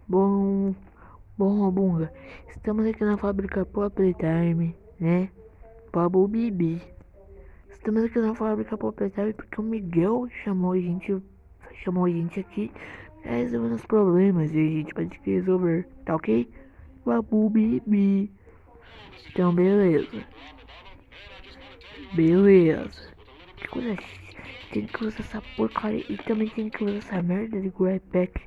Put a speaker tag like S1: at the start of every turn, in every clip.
S1: Bom, bom, Bunga, estamos aqui na fábrica Pop Time, né? Bubble Bibi. Estamos aqui na fábrica Pop Time porque o Miguel chamou a gente aqui pra resolver os problemas e a gente vai ter que resolver, tá ok? Bubble Bibi. Então, beleza. Beleza. Que coisa. Tem que usar essa porcaria e também tem que usar essa merda de Grey Pack.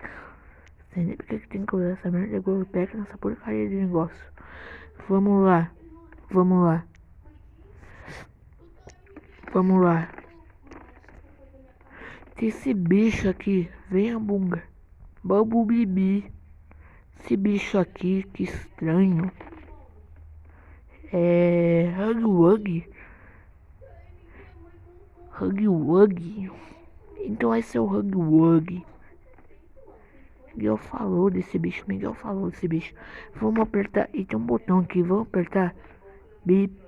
S1: Entendeu? Por que tem que usar essa merda de Grey Pack nessa porcaria de negócio? Vamos lá. Vamos lá. Vamos lá. Tem esse bicho aqui. Venha, Bunga. Bubble Bibi. Esse bicho aqui, que estranho. É. Hug Wug. Hug Wug. Então esse é o Hug Wug. Miguel falou desse bicho. Miguel falou desse bicho. Vamos apertar. E tem um botão aqui. Vamos apertar. Bip.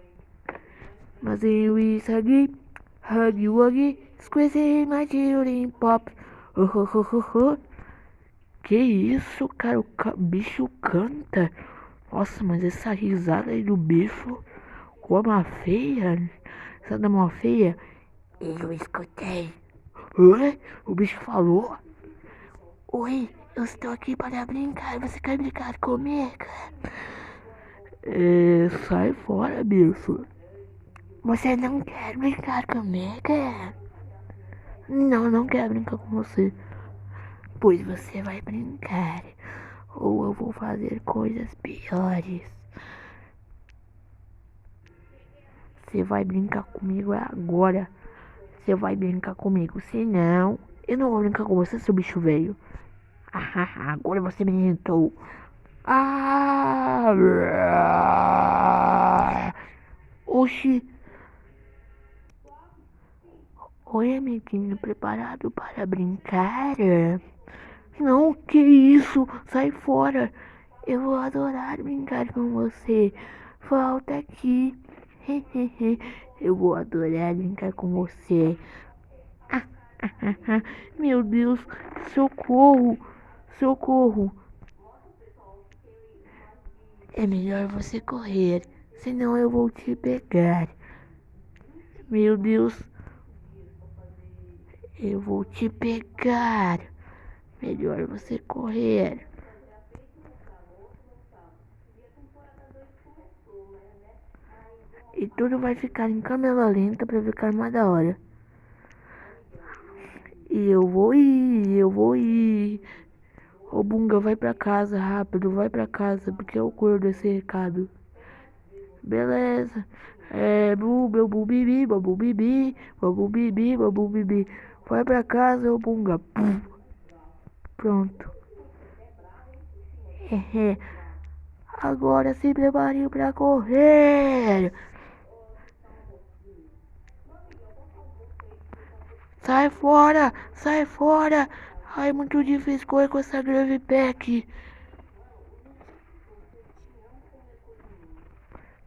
S1: Mas eu Hug Wug. Squeeze my children pop. Que isso, cara? O bicho canta. Nossa, mas essa risada aí do bicho. Como a feia. Essa da mó feia. Eu escutei. Oi? O bicho falou. Oi, eu estou aqui para brincar. Você quer brincar comigo? Sai fora, bicho. Você não quer brincar comigo? Não, não quero brincar com você. Pois você vai brincar. Ou eu vou fazer coisas piores. Você vai brincar comigo agora. Você vai brincar comigo. Se não, eu não vou brincar com você, seu bicho velho. Agora você me irritou. Oxi. Oi, amiguinho, preparado para brincar? Não, que isso? Sai fora. Eu vou adorar brincar com você. Volta aqui. Eu vou adorar brincar com você. Meu Deus, socorro, socorro. É melhor você correr, senão eu vou te pegar. Meu Deus, eu vou te pegar. Melhor você correr. E tudo vai ficar em câmera lenta pra ficar mais da hora. E eu vou ir. Ô Bunga, vai pra casa rápido, vai pra casa, porque eu curto esse recado. Beleza. Babu bibi, babu bibi, babu bibi, babu bibi. Vai pra casa, ô Bunga. Pronto. Agora se prepare pra correr. Sai fora, sai fora. Ai, muito difícil correr com essa Grave Pack.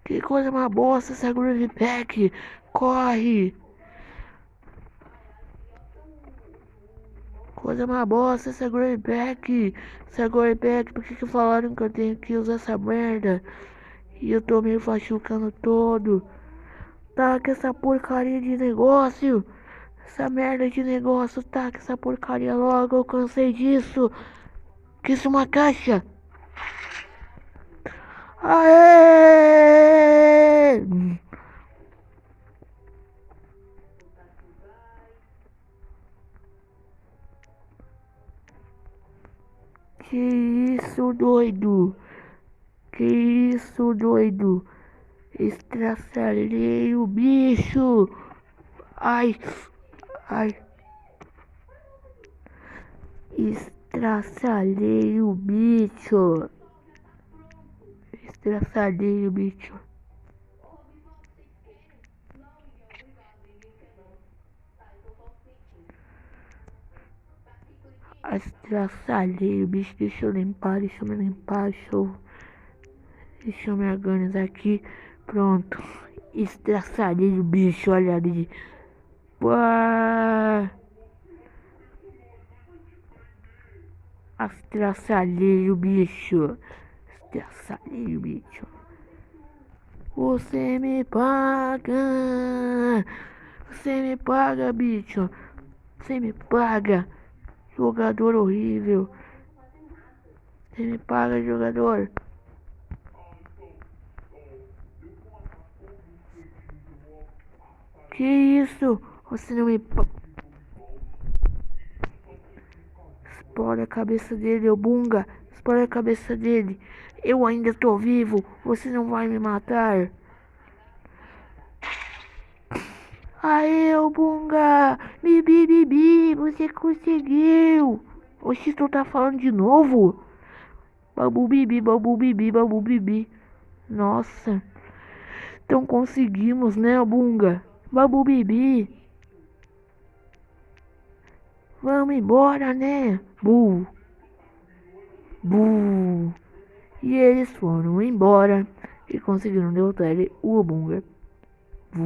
S1: Que coisa mais bosta essa Grave Pack. Corre. Coisa mais bosta essa Grave Pack. Essa Grave Pack, por que falaram que eu tenho que usar essa merda? E eu tô me machucando todo. Taca essa porcaria de negócio. Essa merda de negócio, taca essa porcaria logo. Eu cansei disso. Que isso é uma caixa. Aê! Que isso, doido? Que isso, doido? Estraçalhei o bicho. Ai, ai. Estraçalhei o bicho. Estraçalhei o bicho. Estraçalhei o bicho. Deixa eu limpar, deixa eu me limpar. Deixa eu me organizar aqui. Pronto. Estraçalhei o bicho, olha ali. Uau. Estraçalheiro, bicho. Estraçalheiro, bicho. Você me paga. Você me paga, bicho. Você me paga. Jogador horrível. Você me paga, jogador. Que isso? Você não me paga. Explode a cabeça dele, ô bunga. Explode a cabeça dele. Eu ainda tô vivo. Você não vai me matar. Aê, ô bunga. Bibi, bibi. Você conseguiu. Oxi, tu tá falando de novo? Babu bibi, babu bibi, babu bibi. Nossa. Então conseguimos, né, bunga? Babu bibi. Vamos embora, né? Bu. Bu. E eles foram embora e conseguiram derrotar o Obunga. Bu,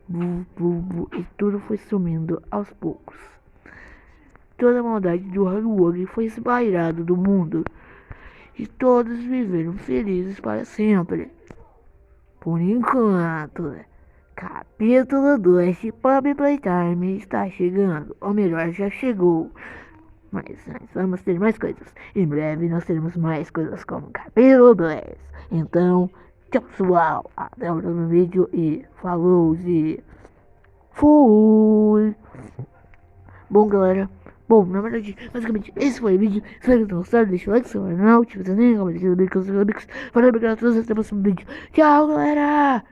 S1: bu, bu, bu. E tudo foi sumindo aos poucos. Toda a maldade do Haruwagi foi esvairada do mundo. E todos viveram felizes para sempre. Por enquanto, capítulo 2 de Pobre Playtime está chegando. Ou melhor, já chegou. Mas nós vamos ter mais coisas. Em breve nós teremos mais coisas como capítulo 2. Então, tchau pessoal. Até o próximo vídeo e falou e fui. Bom galera. Bom, na verdade, basicamente esse foi o vídeo. Espero que tenham gostado. Deixa o like, se não, tipo, também, compartilha o vídeo com os seus amigos. Para obrigado a todos, até o próximo vídeo. Tchau galera.